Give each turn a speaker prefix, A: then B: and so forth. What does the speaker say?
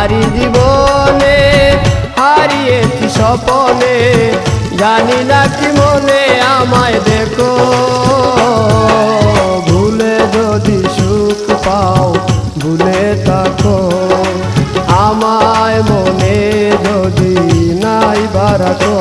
A: তারি জীবনে হারিয়েছি স্বপনে, জানি না কি মনে আমায় দেখো। ভুলে যদি সুখ পাও ভুলে থাকো, আমায় মনে যদি নাই বারাকো।